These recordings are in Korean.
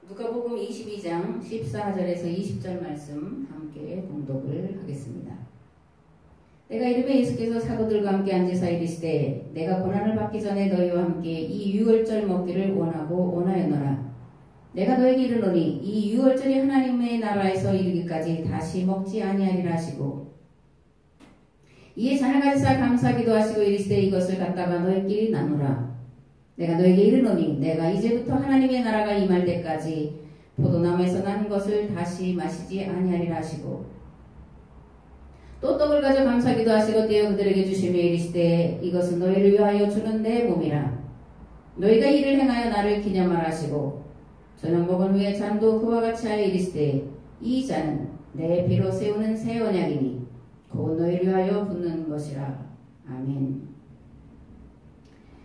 누가복음 22장 14절에서 20절 말씀 함께 봉독을 하겠습니다. 때가 이르매 예수께서 사도들과 함께 앉으사 이르시되 내가 고난을 받기 전에 너희와 함께 이 유월절 먹기를 원하였노라. 내가 너에게 이르노니 이 유월절이 하나님의 나라에서 이르기까지 다시 먹지 아니하리라 하시고 이에 잔을 가지사 감사기도 하시고 이르시되 이것을 갖다가 너희끼리 나누라. 내가 너에게 이르노니 내가 이제부터 하나님의 나라가 임할 때까지 포도나무에서 난 것을 다시 마시지 아니하리라 하시고 또 떡을 가져 감사기도 하시고 떼어 그들에게 주시며 이르시되 이것은 너희를 위하여 주는 내 몸이라. 너희가 이를 행하여 나를 기념하라 하시고 저녁 먹은 후에 잔도 그와 같이 하여 이르시되 이 잔은 내 피로 세우는 새 언약이니 곧 너희를 위하여 붓는 것이라. 아멘.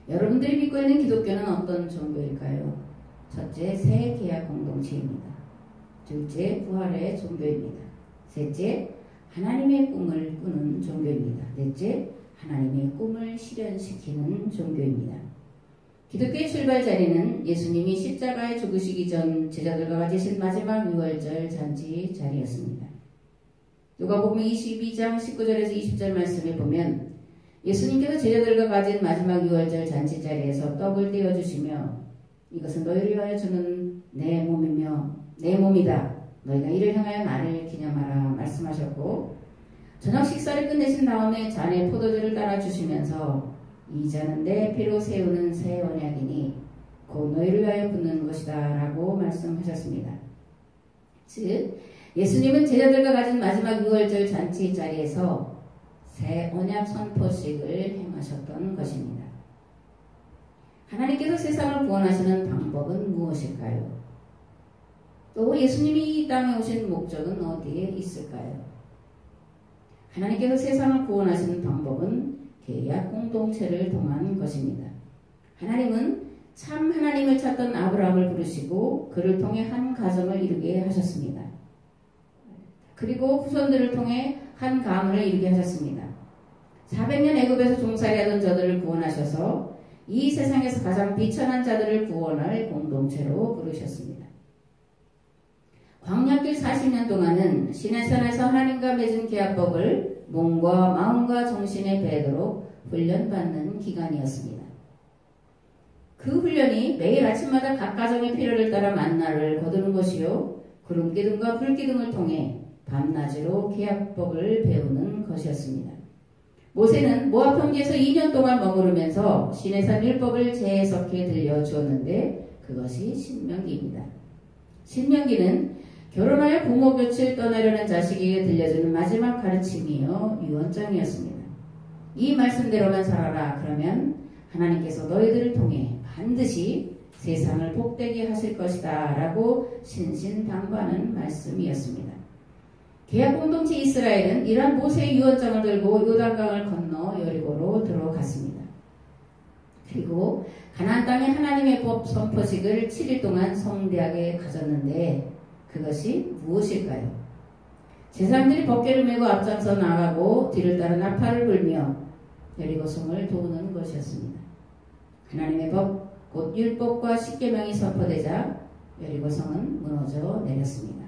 여러분들이 믿고 있는 기독교는 어떤 종교일까요? 첫째, 새 계약 공동체입니다. 둘째, 부활의 종교입니다. 셋째, 하나님의 꿈을 꾸는 종교입니다. 넷째, 하나님의 꿈을 실현시키는 종교입니다. 기독교의 출발 자리는 예수님이 십자가에 죽으시기 전 제자들과 가지신 마지막 유월절 잔치 자리였습니다. 누가복음 22장 19절에서 20절 말씀에 보면 예수님께서 제자들과 가진 마지막 유월절 잔치 자리에서 떡을 떼어주시며 이것은 너희를 위하여 주는 내 몸이며 내 몸이다. 너희가 이를 향하여 나를 기념하라 말씀하셨고 저녁 식사를 끝내신 다음에 잔에 포도주를 따라 주시면서 이 잔은 내 피로 세우는 새 언약이니 곧 너희를 위하여 붓는 것이다 라고 말씀하셨습니다. 즉 예수님은 제자들과 가진 마지막 유월절 잔치 자리에서 새 언약 선포식을 행하셨던 것입니다. 하나님께서 세상을 구원하시는 방법은 무엇일까요? 또 예수님이 이 땅에 오신 목적은 어디에 있을까요? 하나님께서 세상을 구원하시는 방법은 계약 공동체를 통한 것입니다. 하나님은 참 하나님을 찾던 아브라함을 부르시고 그를 통해 한 가정을 이루게 하셨습니다. 그리고 후손들을 통해 한 가문을 이루게 하셨습니다. 400년 애굽에서 종살이하던 저들을 구원하셔서 이 세상에서 가장 비천한 자들을 구원할 공동체로 부르셨습니다. 광야길 40년 동안은 시내산에서 하나님과 맺은 계약법을 몸과 마음과 정신에 배도록 훈련받는 기간이었습니다. 그 훈련이 매일 아침마다 각 가정의 필요를 따라 만나를 거두는 것이요 구름기둥과 불기둥을 통해 밤낮으로 계약법을 배우는 것이었습니다. 모세는 모압 평지에서 2년 동안 머무르면서 시내산 율법을 재해석해 들려주었는데 그것이 신명기입니다. 신명기는 결혼하여 부모 곁을 떠나려는 자식에게 들려주는 마지막 가르침이요 유언장이었습니다. 이 말씀대로만 살아라. 그러면 하나님께서 너희들을 통해 반드시 세상을 복되게 하실 것이다 라고 신신당부하는 말씀이었습니다. 계약 공동체 이스라엘은 이러한 모세의 유언장을 들고 요단강을 건너 여리고로 들어갔습니다. 그리고 가나안 땅에 하나님의 법 선포식을 7일 동안 성대하게 가졌는데 그것이 무엇일까요? 제사장들이 법궤를 메고 앞장서 나가고 뒤를 따라 나팔을 불며 여리고성을 도우는 것이었습니다. 하나님의 법, 곧 율법과 십계명이 선포되자 여리고성은 무너져 내렸습니다.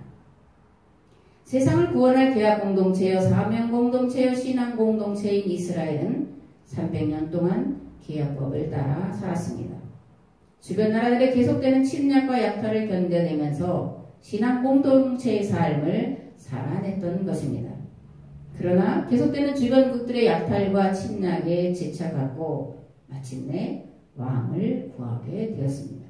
세상을 구원할 계약 공동체여 사명 공동체여 신앙 공동체인 이스라엘은 300년 동안 계약법을 따라 살았습니다. 주변 나라들의 계속되는 침략과 약탈을 견뎌내면서 신앙 공동체의 삶을 살아냈던 것입니다. 그러나 계속되는 주변국들의 약탈과 침략에 지쳐갔고 마침내 왕을 구하게 되었습니다.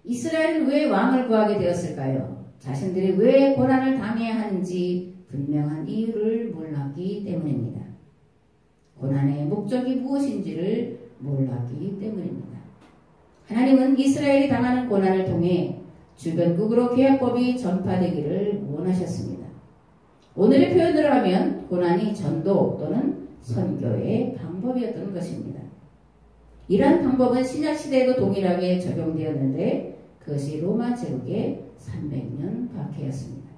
이스라엘은 왜 왕을 구하게 되었을까요? 자신들이 왜 고난을 당해야 하는지 분명한 이유를 몰랐기 때문입니다. 고난의 목적이 무엇인지를 몰랐기 때문입니다. 하나님은 이스라엘이 당하는 고난을 통해 주변국으로 계약법이 전파되기를 원하셨습니다. 오늘의 표현으로 하면 고난이 전도 또는 선교의 방법이었던 것입니다. 이러한 방법은 신약시대에도 동일하게 적용되었는데 그것이 로마 제국의 300년 박해였습니다.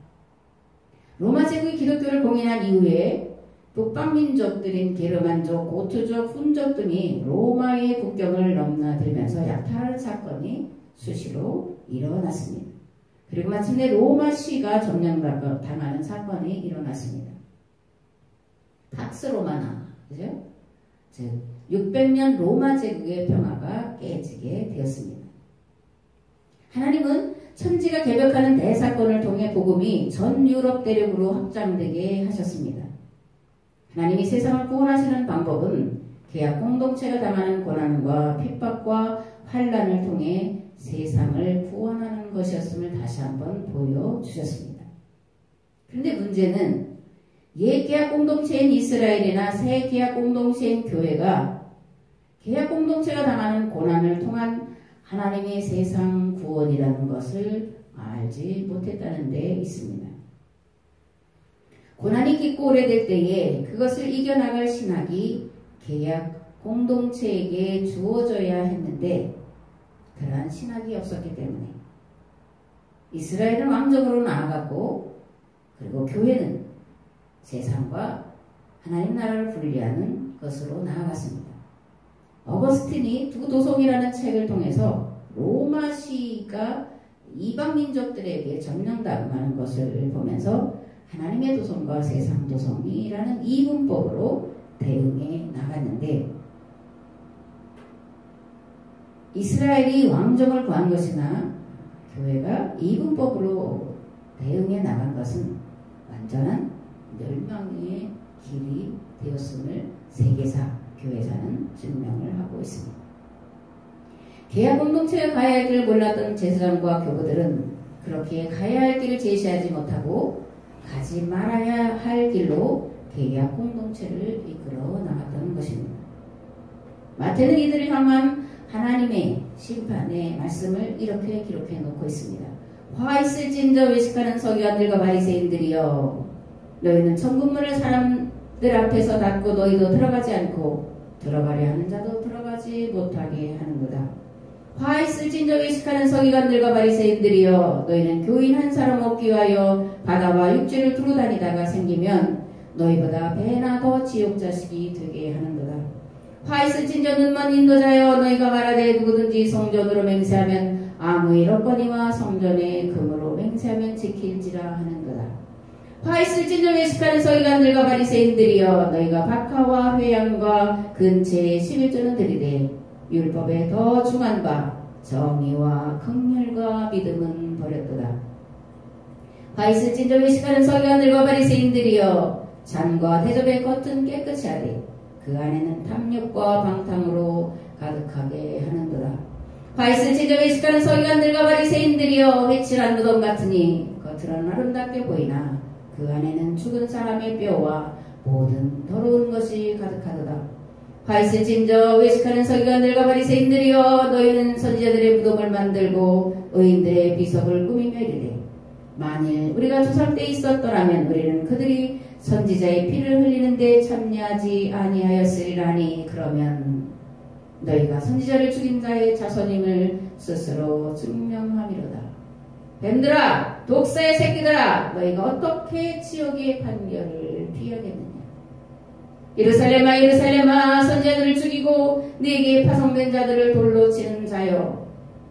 로마 제국이 기독교를 공인한 이후에 북방민족들인 게르만족, 고트족, 훈족 등이 로마의 국경을 넘나들면서 약탈하는 사건이 수시로 일어났습니다. 그리고 마침내 로마시가 점령당하는 사건이 일어났습니다. 팍스 로마나, 그죠? 즉 600년 로마 제국의 평화가 깨지게 되었습니다. 하나님은 천지가 개벽하는 대사건을 통해 복음이 전 유럽 대륙으로 확장되게 하셨습니다. 하나님이 세상을 구원하시는 방법은 계약 공동체가 당하는 고난과 핍박과 환난을 통해 세상을 구원하는 것이었음을 다시 한번 보여주셨습니다. 그런데 문제는 옛 계약 공동체인 이스라엘이나 새 계약 공동체인 교회가 계약 공동체가 당하는 고난을 통한 하나님의 세상 구원이라는 것을 알지 못했다는 데 있습니다. 고난이 깊고 오래될 때에 그것을 이겨나갈 신학이 계약 공동체에게 주어져야 했는데 그러한 신학이 없었기 때문에 이스라엘은 왕정으로 나아갔고 그리고 교회는 세상과 하나님 나라를 분리하는 것으로 나아갔습니다. 어거스틴이 두 도성이라는 책을 통해서 로마시가 이방 민족들에게 점령당하는 것을 보면서 하나님의 도성과 세상 도성이라는 이분법으로 대응해 나갔는데 이스라엘이 왕정을 구한 것이나 교회가 이분법으로 대응해 나간 것은 완전한 멸망의 길이 되었음을 세계사, 교회사는 증명을 하고 있습니다. 계약 공동체에 가야 할 길을 몰랐던 제사장과 교부들은 그렇게 가야 할 길을 제시하지 못하고 가지 말아야 할 길로 계약 공동체를 이끌어 나갔다는 것입니다. 마태는 이들을 향한 하나님의 심판의 말씀을 이렇게 기록해 놓고 있습니다. 화 있을진저 외식하는 서기관들과 바리새인들이여 너희는 천국문을 사람들 앞에서 닫고 너희도 들어가지 않고 들어가려 하는 자도 들어가지 못하게 하는도다. 화 있을진저 외식하는 서기관들과 바리새인들이여 너희는 교인 한 사람 얻기 위하여 바다와 육지를 두루 다니다가 생기면 너희보다 배나 더 지옥 자식이 되게 하는도다. 화 있을진저 눈먼 인도자여 너희가 말하되 누구든지 성전으로 맹세하면 아무 일 없거니와 성전에 금으로 맹세하면 지킬지라 하는도다. 화 있을진저 외식하는 서기관들과 바리새인들이여 너희가 박하와 회양과 근체의 11조는 드리되 율법에 더 중한 바 정의와 긍휼과 믿음은 버렸도다. 화 있을진저 외식하는 서기관들과 바리새인들이여 잔과 대접의 겉은 깨끗이 하되 그 안에는 탐욕과 방탕으로 가득하게 하는도다. 화 있을진저 외식하는 서기관들과 바리새인들이여 회칠한 무덤 같으니 겉으로는 아름답게 보이나 그 안에는 죽은 사람의 뼈와 모든 더러운 것이 가득하도다. 화 있을진저 외식하는 서기관들과 바리새인들이여 너희는 선지자들의 무덤을 만들고 의인들의 비석을 꾸미며 이르되 만일 우리가 조상 때 있었더라면 우리는 그들이 선지자의 피를 흘리는데 참여하지 아니하였으리라니 그러면 너희가 선지자를 죽인 자의 자손임을 스스로 증명함이로다. 뱀들아 독사의 새끼들아 너희가 어떻게 지옥의 판결을 피하겠느냐. 예루살렘아 예루살렘아 선지자들을 죽이고 네게 파송된 자들을 돌로 치는 자여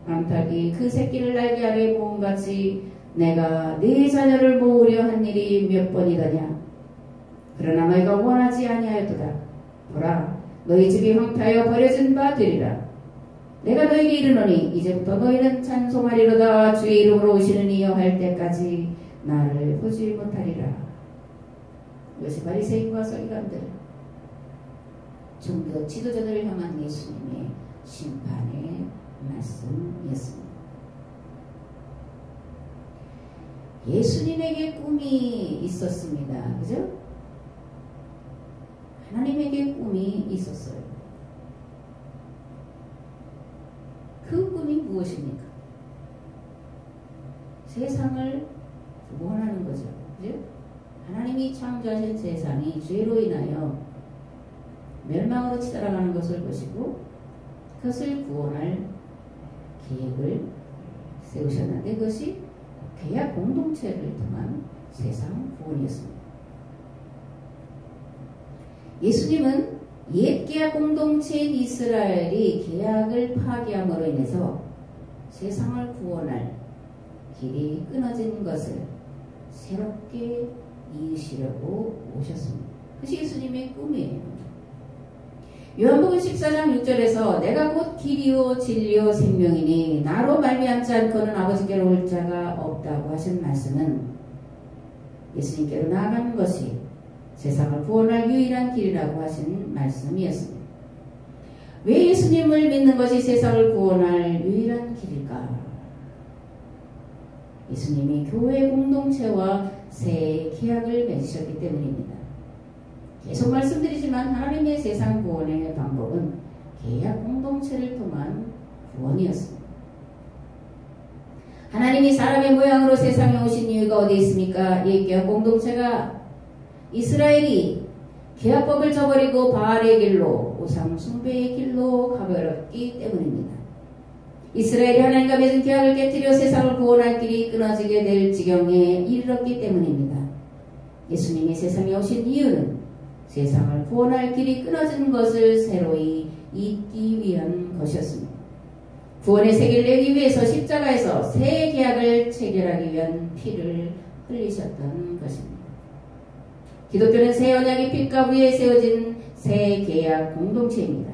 암탉이 그 새끼를 날개 아래 모음같이 내가 네 자녀를 모으려 한 일이 몇 번이더냐. 그러나 너희가 원하지 아니하였도다. 보라 너희 집이 황폐하여 버려진 바 되리라. 내가 너희에게 이르노니 이제부터 너희는 찬송하리로다. 주의 이름으로 오시는 이여 할 때까지 나를 보지 못하리라. 이것이 바리새인과 서기관들 종교 지도자들을 향한 예수님의 심판의 말씀이었습니다. 예수님에게 꿈이 있었습니다. 그죠? 하나님에게 꿈이 있었어요. 그 꿈이 무엇입니까? 세상을 구원하는 거죠. 그죠? 하나님이 창조하신 세상이 죄로 인하여 멸망으로 치달아가는 것을 보시고 그것을 구원할 계획을 세우셨는데 그것이 계약 공동체를 통한 세상 구원이었습니다. 예수님은 옛 계약 공동체인 이스라엘이 계약을 파기함으로 인해서 세상을 구원할 길이 끊어진 것을 새롭게 이으시려고 오셨습니다. 그것이 예수님의 꿈이에요. 요한복음 14장 6절에서 내가 곧 길이요 진리요 생명이니 나로 말미암지 않고는 아버지께로 올 자가 없다고 하신 말씀은 예수님께로 나아가는 것이 세상을 구원할 유일한 길이라고 하신 말씀이었습니다. 왜 예수님을 믿는 것이 세상을 구원할 유일한 길일까? 예수님이 교회 공동체와 새 계약을 맺으셨기 때문입니다. 계속 말씀드리지만 하나님의 세상 구원의 방법은 계약 공동체를 통한 구원이었습니다. 하나님이 사람의 모양으로 세상에 오신 이유가 어디 있습니까? 이 계약 공동체가 이스라엘이 계약법을 저버리고 바알의 길로 우상 숭배의 길로 가버렸기 때문입니다. 이스라엘이 하나님과 맺은 계약을 깨뜨려 세상을 구원할 길이 끊어지게 될 지경에 이르렀기 때문입니다. 예수님이 세상에 오신 이유는 세상을 구원할 길이 끊어진 것을 새로이 잇기 위한 것이었습니다. 구원의 세계를 내기 위해서 십자가에서 새 계약을 체결하기 위한 피를 흘리셨던 것입니다. 기독교는 새 언약의 핏값 위에 세워진 새 계약 공동체입니다.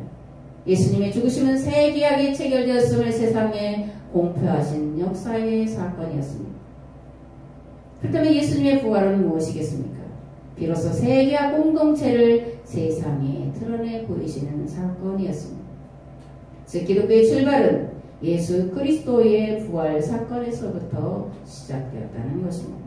예수님의 죽으심은 새 계약이 체결되었음을 세상에 공표하신 역사의 사건이었습니다. 그렇다면 예수님의 부활은 무엇이겠습니까? 비로소 새 계약 공동체를 세상에 드러내 보이시는 사건이었습니다. 즉 기독교의 출발은 예수 그리스도의 부활 사건에서부터 시작되었다는 것입니다.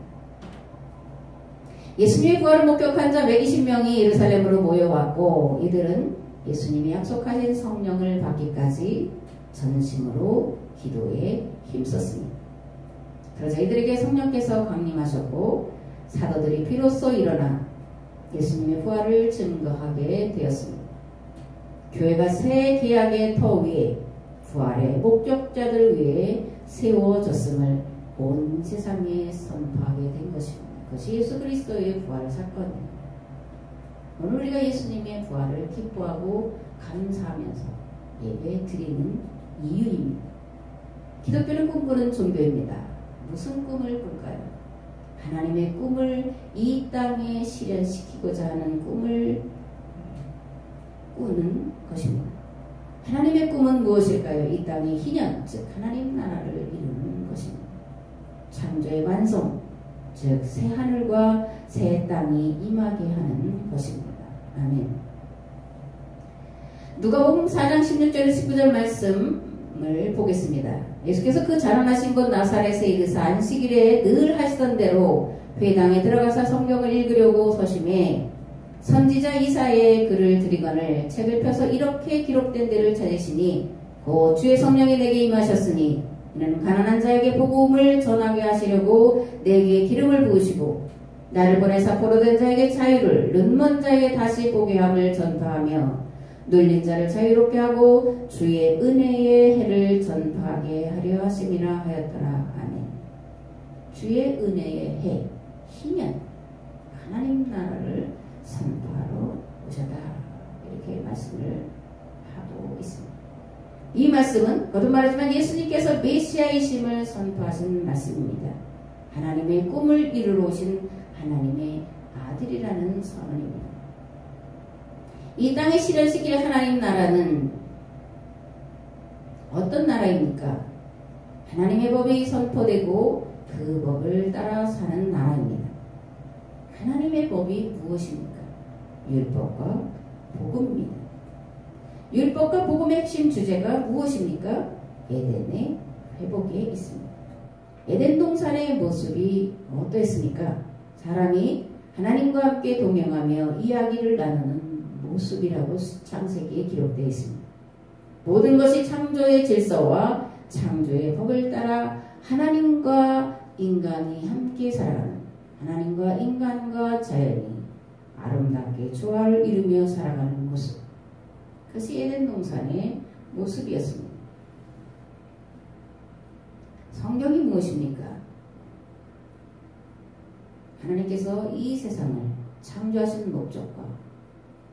예수님의 부활을 목격한 자 120명이 예루살렘으로 모여왔고 이들은 예수님이 약속하신 성령을 받기까지 전심으로 기도에 힘썼습니다. 그러자 이들에게 성령께서 강림하셨고 사도들이 비로소 일어나 예수님의 부활을 증거하게 되었습니다. 교회가 새 계약의 터 위에 부활의 목격자들 위해 세워졌음을 온 세상에 선포하게 된 것입니다. 그것이 예수 그리스도의 부활 사건입니다. 오늘 우리가 예수님의 부활을 기뻐하고 감사하면서 예배 드리는 이유입니다. 기독교는 꿈꾸는 종교입니다. 무슨 꿈을 꿀까요? 하나님의 꿈을 이 땅에 실현시키고자 하는 꿈을 꾸는 것입니다. 하나님의 꿈은 무엇일까요? 이 땅의 희년, 즉 하나님 나라를 이루는 것입니다. 창조의 완성, 즉 새 하늘과 새 땅이 임하게 하는 것입니다. 아멘. 누가복음 4장 16절 19절 말씀을 보겠습니다. 예수께서 그 자라나신 곳 나사렛에 이르사 안식일에 늘 하시던 대로 회당에 들어가서 성경을 읽으려고 서심해 선지자 이사야의 글을 드리거늘 책을 펴서 이렇게 기록된 데를 찾으시니 곧 주의 성령이 내게 임하셨으니 이는 가난한 자에게 복음을 전하게 하시려고 내게 기름을 부으시고 나를 보내사 포로된 자에게 자유를 눈먼 자에게 다시 보게 함을 전파하며 눌린 자를 자유롭게 하고 주의 은혜의 해를 전파하게 하려 하심이라 하였더라. 아멘. 주의 은혜의 해, 희년, 하나님 나라를 선포하러 오셨다. 이렇게 말씀을 하고 있습니다. 이 말씀은 거듭 말하지만 예수님께서 메시아이심을 선포하신 말씀입니다. 하나님의 꿈을 이루러 오신 하나님의 아들이라는 선언입니다. 이 땅에 실현시킬 하나님 나라는 어떤 나라입니까? 하나님의 법이 선포되고 그 법을 따라 사는 나라입니다. 하나님의 법이 무엇입니까? 율법과 복음입니다. 율법과 복음의 핵심 주제가 무엇입니까? 에덴의 회복에 있습니다. 에덴 동산의 모습이 어떠했습니까? 사람이 하나님과 함께 동행하며 이야기를 나누는 모습이라고 창세기에 기록되어 있습니다. 모든 것이 창조의 질서와 창조의 법을 따라 하나님과 인간이 함께 살아가는, 하나님과 인간과 자연이 아름답게 조화를 이루며 살아가는 모습, 그것이 에덴 동산의 모습이었습니다. 성경이 무엇입니까? 하나님께서 이 세상을 창조하신 목적과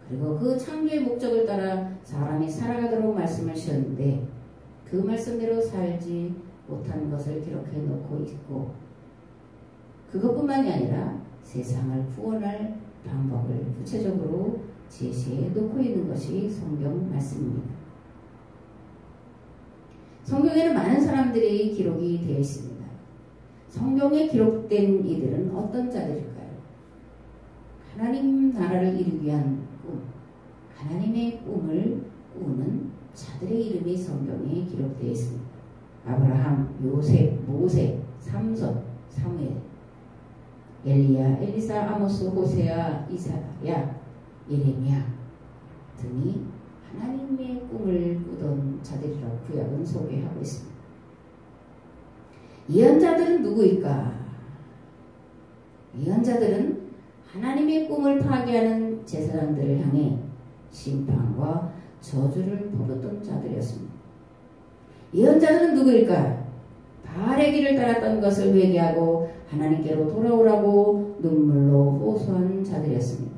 그리고 그 창조의 목적을 따라 사람이 살아가도록 말씀을 주셨는데 그 말씀대로 살지 못한 것을 기록해 놓고 있고 그것뿐만이 아니라 세상을 구원할 방법을 구체적으로 제시해 놓고 있는 것이 성경 말씀입니다. 성경에는 많은 사람들이 기록이 되어 있습니다. 성경에 기록된 이들은 어떤 자들일까요? 하나님 나라를 이루기 위한 꿈, 하나님의 꿈을 꾸는 자들의 이름이 성경에 기록되어 있습니다. 아브라함, 요셉, 모세, 삼손, 사무엘, 엘리야, 엘리사, 아모스, 호세아, 이사야, 예레미야 등이 하나님의 꿈을 꾸던 자들이라고 구약은 소개하고 있습니다. 예언자들은 누구일까? 예언자들은 하나님의 꿈을 파괴하는 제사장들을 향해 심판과 저주를 퍼붓던 자들이었습니다. 예언자들은 누구일까? 바알의 길을 따랐던 것을 회개하고 하나님께로 돌아오라고 눈물로 호소한 자들이었습니다.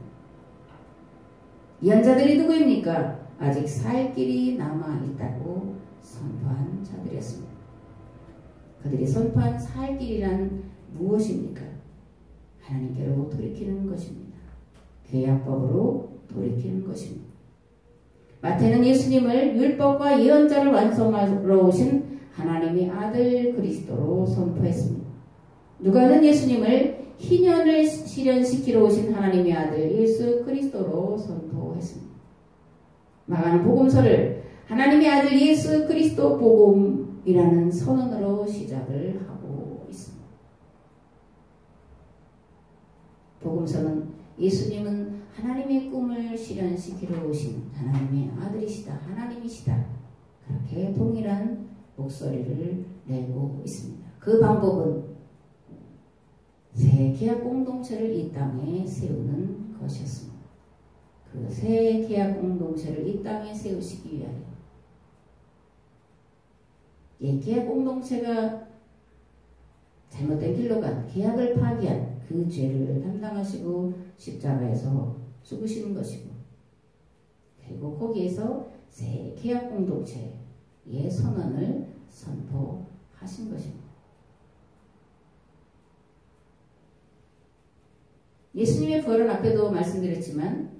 예언자들이 누구입니까? 아직 살 길이 남아있다고 선포한 자들이었습니다. 그들이 선포한 살 길이란 무엇입니까? 하나님께로 돌이키는 것입니다. 계약법으로 돌이키는 것입니다. 마태는 예수님을 율법과 예언자를 완성하러 오신 하나님의 아들 그리스도로 선포했습니다. 누가는 예수님을 희년을 실현시키러 오신 하나님의 아들 예수 그리스도로 선포했습니다. 마가는 복음서를 하나님의 아들 예수 그리스도 복음이라는 선언으로 시작을 하고 있습니다. 복음서는 예수님은 하나님의 꿈을 실현시키러 오신 하나님의 아들이시다, 하나님이시다, 그렇게 동일한 목소리를 내고 있습니다. 그 방법은 새 계약 공동체를 이 땅에 세우는 것이었습니다. 그 새 계약 공동체를 이 땅에 세우시기 위하여 이 계약 공동체가 잘못된 길로 간 계약을 파기한 그 죄를 담당하시고 십자가에서 죽으시는 것이고 그리고 거기에서 새 계약 공동체의 선언을 선포하신 것입니다. 예수님의 부활은 앞에도 말씀드렸지만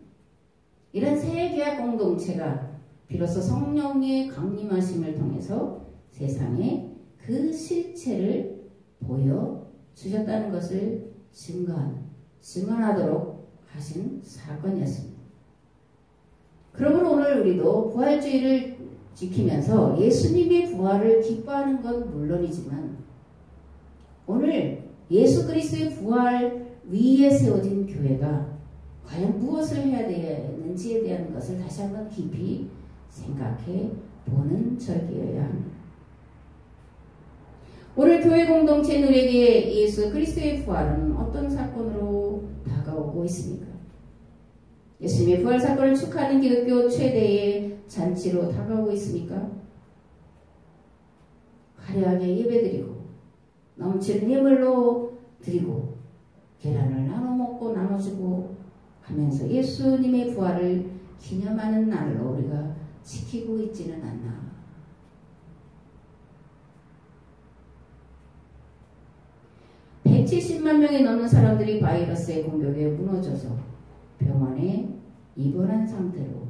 이런 새 계약 공동체가 비로소 성령의 강림하심을 통해서 세상에 그 실체를 보여주셨다는 것을 증언하도록 하신 사건이었습니다. 그러므로 오늘 우리도 부활주의를 지키면서 예수님의 부활을 기뻐하는 건 물론이지만 오늘 예수 그리스도의 부활 위에 세워진 교회가 과연 무엇을 해야 되는지에 대한 것을 다시 한번 깊이 생각해 보는 절기여야 합니다. 오늘 교회 공동체 우리에게 예수 그리스도의 부활은 어떤 사건으로 다가오고 있습니까? 예수님의 부활 사건을 축하하는 기독교 최대의 잔치로 다가오고 있습니까? 화려하게 예배드리고 넘치는 예물로 드리고 계란을 나눠 먹고 나눠주고 하면서 예수님의 부활을 기념하는 날로 우리가 지키고 있지는 않나. 170만 명이 넘는 사람들이 바이러스의 공격에 무너져서 병원에 입원한 상태로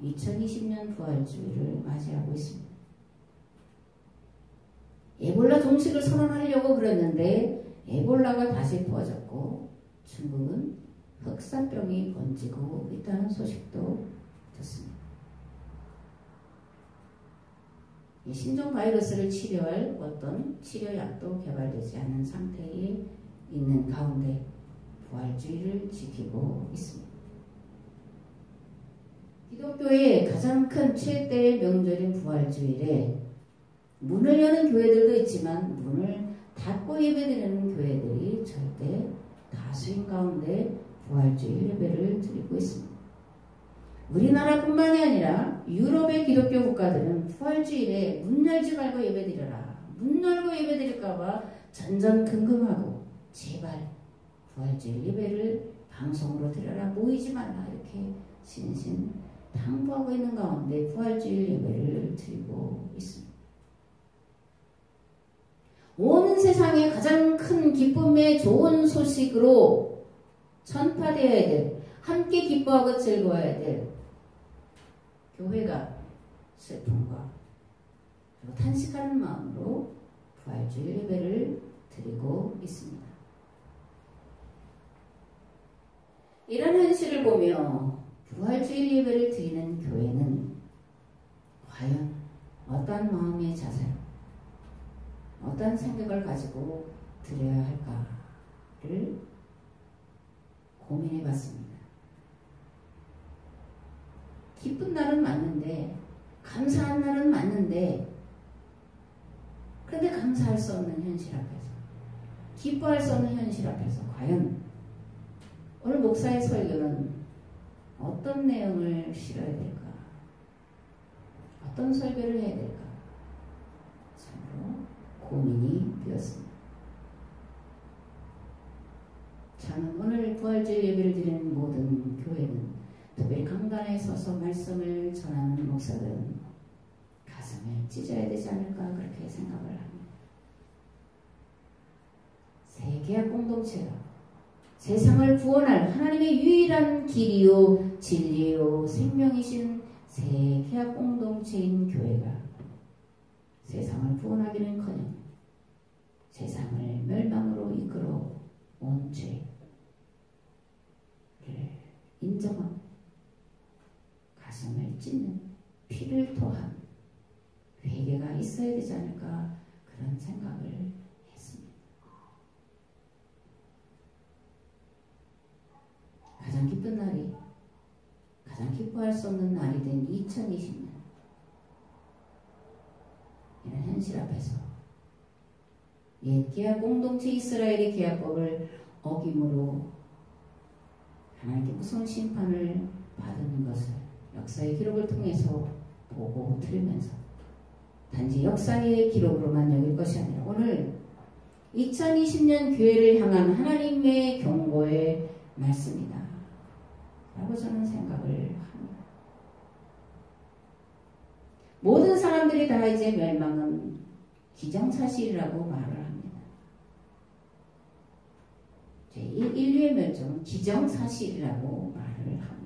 2020년 부활주의를 맞이하고 있습니다. 에볼라 종식을 선언하려고 그랬는데 에볼라가 다시 퍼졌고 중국은 흑사병이 번지고 있다는 소식도 듣습니다. 이 신종 바이러스를 치료할 어떤 치료약도 개발되지 않은 상태에 있는 가운데 부활주의를 지키고 있습니다. 기독교의 가장 큰 최대의 명절인 부활주일에 문을 여는 교회들도 있지만 문을 닫고 예배드리는 교회들이 절대 다수인 가운데 부활주일 예배를 드리고 있습니다. 우리나라뿐만이 아니라 유럽의 기독교 국가들은 부활주일에 문 열지 말고 예배드려라. 문 열고 예배드릴까봐 전전긍긍하고 제발 부활주일 예배를 방송으로 드려라. 모이지 말라. 이렇게 신신당부하고 있는 가운데 부활주일 예배를 드리고 있습니다. 온 세상에 가장 큰 기쁨의 좋은 소식으로 전파되어야 될, 함께 기뻐하고 즐거워야 될 교회가 슬픔과 그리고 탄식하는 마음으로 부활주일 예배를 드리고 있습니다. 이런 현실을 보며 부활주일 예배를 드리는 교회는 과연 어떤 마음의 자세, 어떤 생각을 가지고 드려야 할까를 고민해 봤습니다. 기쁜 날은 맞는데, 감사한 날은 맞는데, 그런데 감사할 수 없는 현실 앞에서, 기뻐할 수 없는 현실 앞에서 과연 오늘 목사의 설교는 어떤 내용을 실어야 될까? 어떤 설교를 해야 될까? 참으로 고민이 되었습니다. 저는 오늘 부활주일 예배를 드리는 모든 교회는, 특별히 강단에 서서 말씀을 전하는 목사들은 가슴을 찢어야 되지 않을까 그렇게 생각을 합니다. 세계학 공동체가 세상을 구원할 하나님의 유일한 길이요 진리요 생명이신 세계학 공동체인 교회가 세상을 구원하기는커녕 세상을 멸망으로 이끌어 온 죄를 인정하고 가슴을 찢는 피를 토한 회개가 있어야 되지 않을까 그런 생각을 했습니다. 가장 기쁜 날이, 가장 기뻐할 수 없는 날이 된 2020년, 이런 현실 앞에서 옛 계약 공동체 이스라엘의 계약법을 어김으로 하나님께 무서운 심판을 받은 것을 역사의 기록을 통해서 보고 들으면서 단지 역사의 기록으로만 여길 것이 아니라 오늘 2020년 교회를 향한 하나님의 경고의 말씀이다 라고 저는 생각을 합니다. 모든 사람들이 다 이제 멸망은 기정사실이라고 말을 합니다. 인류의 멸종은 기정사실이라고 말을 합니다.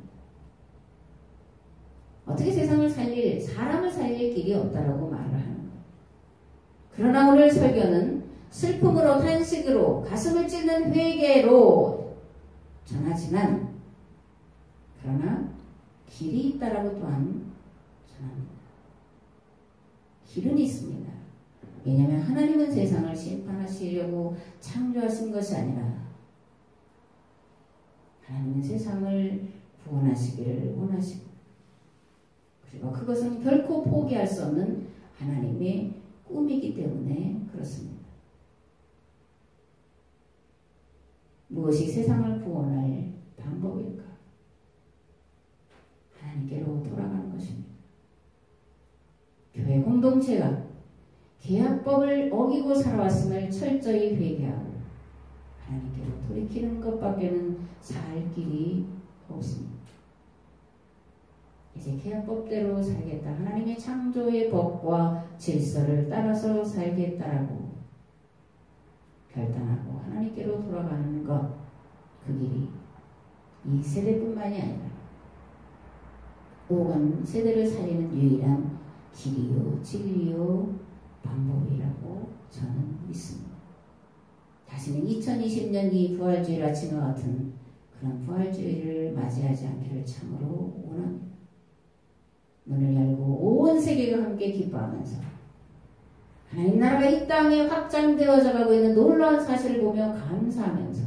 어떻게 세상을 살릴, 사람을 살릴 길이 없다라고 말을 하는 거예요. 그러나 오늘 설교는 슬픔으로, 탄식으로, 가슴을 찢는 회개로 전하지만, 그러나 길이 있다라고 또한 전합니다. 길은 있습니다. 왜냐하면 하나님은 세상을 심판하시려고 창조하신 것이 아니라 하나님은 세상을 구원하시기를 원하시고, 그리고 그것은 결코 포기할 수 없는 하나님의 꿈이기 때문에 그렇습니다. 무엇이 세상을 구원할 방법일까? 하나님께로 돌아가는 것입니다. 교회 공동체가 계약법을 어기고 살아왔음을 철저히 회개하고 하나님께로 돌이키는 것밖에는 살 길이 없습니다. 이제 계약법대로 살겠다. 하나님의 창조의 법과 질서를 따라서 살겠다라고 결단하고 하나님께로 돌아가는 것, 그 길이 이 세대뿐만이 아니라 오간 세대를 살리는 유일한 길이요 진리요 방법이라고 저는 믿습니다. 다시는 2020년 이 부활주일 아침과 같은 그런 부활주일을 맞이하지 않기를 참으로 원합니다. 문을 열고 온 세계가 함께 기뻐하면서 하나님 나라가 이 땅에 확장되어져 가고 있는 놀라운 사실을 보며 감사하면서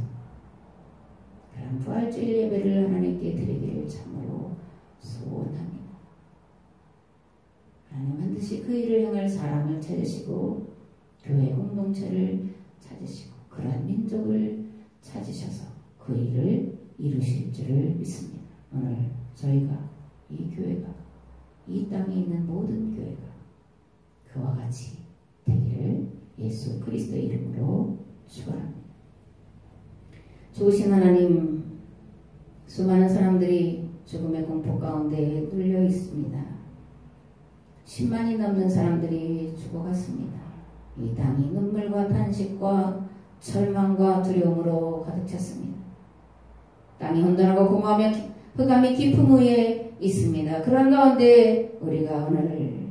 그런 부활주일 예배를 하나님께 드리기를 참으로 소원합니다. 하나님 반드시 그 일을 행할 사람을 찾으시고 교회 공동체를 찾으시고 그러한 민족을 찾으셔서 그 일을 이루실 줄을 믿습니다. 오늘 저희가 이 교회가 이 땅에 있는 모든 교회가 그와 같이 되기를 예수 그리스도의 이름으로 축원합니다. 좋으신 하나님, 수많은 사람들이 죽음의 공포 가운데 눌려 있습니다. 10만이 넘는 사람들이 죽어갔습니다. 이 땅이 눈물과 탄식과 절망과 두려움으로 가득 찼습니다. 땅이 혼돈하고 공허하며 흑암이 깊음 위에 있습니다. 그런 가운데 우리가 오늘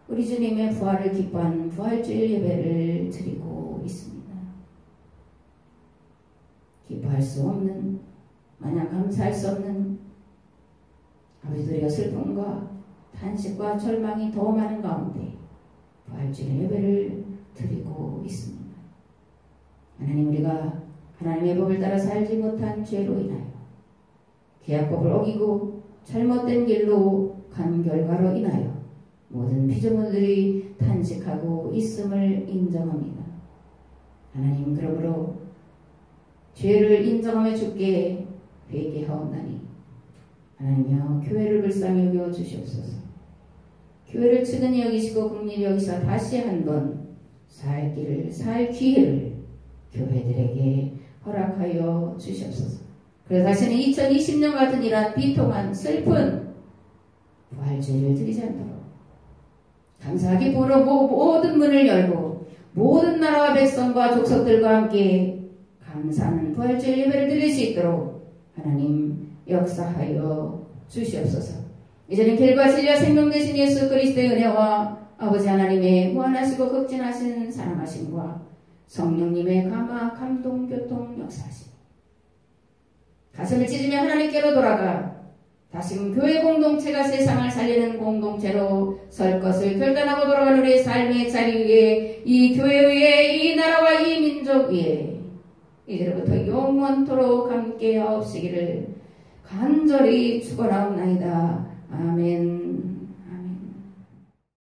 우리 주님의 부활을 기뻐하는 부활주일 예배를 드리고 있습니다. 기뻐할 수 없는, 마냥 감사할 수 없는 아버지들의 슬픔과 탄식과 절망이 더 많은 가운데 부활주일 예배를 드리고 있습니다. 하나님, 우리가 하나님의 법을 따라 살지 못한 죄로 인하여 계약법을 어기고 잘못된 길로 간 결과로 인하여 모든 피조물들이 탄식하고 있음을 인정합니다. 하나님, 그러므로 죄를 인정하며 주께 회개하옵나니 하나님이여, 교회를 불쌍히 여겨 주시옵소서. 교회를 측은히 여기시고 긍휼히 여기사 다시 한번 살 길을, 살 기회를 교회들에게 허락하여 주시옵소서. 그래서 다시는 2020년 같은 이러한 비통한 슬픈 부활주일을 드리지 않도록 감사하게 보러 모든 문을 열고 모든 나라와 백성과 족속들과 함께 감사하는 부활주일 예배를 드릴 수 있도록 하나님 역사하여 주시옵소서. 이제는 길과 진리와 생명 되신 예수 그리스도의 은혜와 아버지 하나님의 무한하시고 극진하신 사랑하심과 성령님의 감화 감동 교통 역사하심, 가슴을 찢으며 하나님께로 돌아가 다시금 교회 공동체가 세상을 살리는 공동체로 설 것을 결단하고 돌아가는 우리의 삶의 자리 위에, 이 교회 위에, 이 나라와 이 민족 위에 이제부터 영원토록 함께 하옵시기를 간절히 축원하옵나이다. 아멘.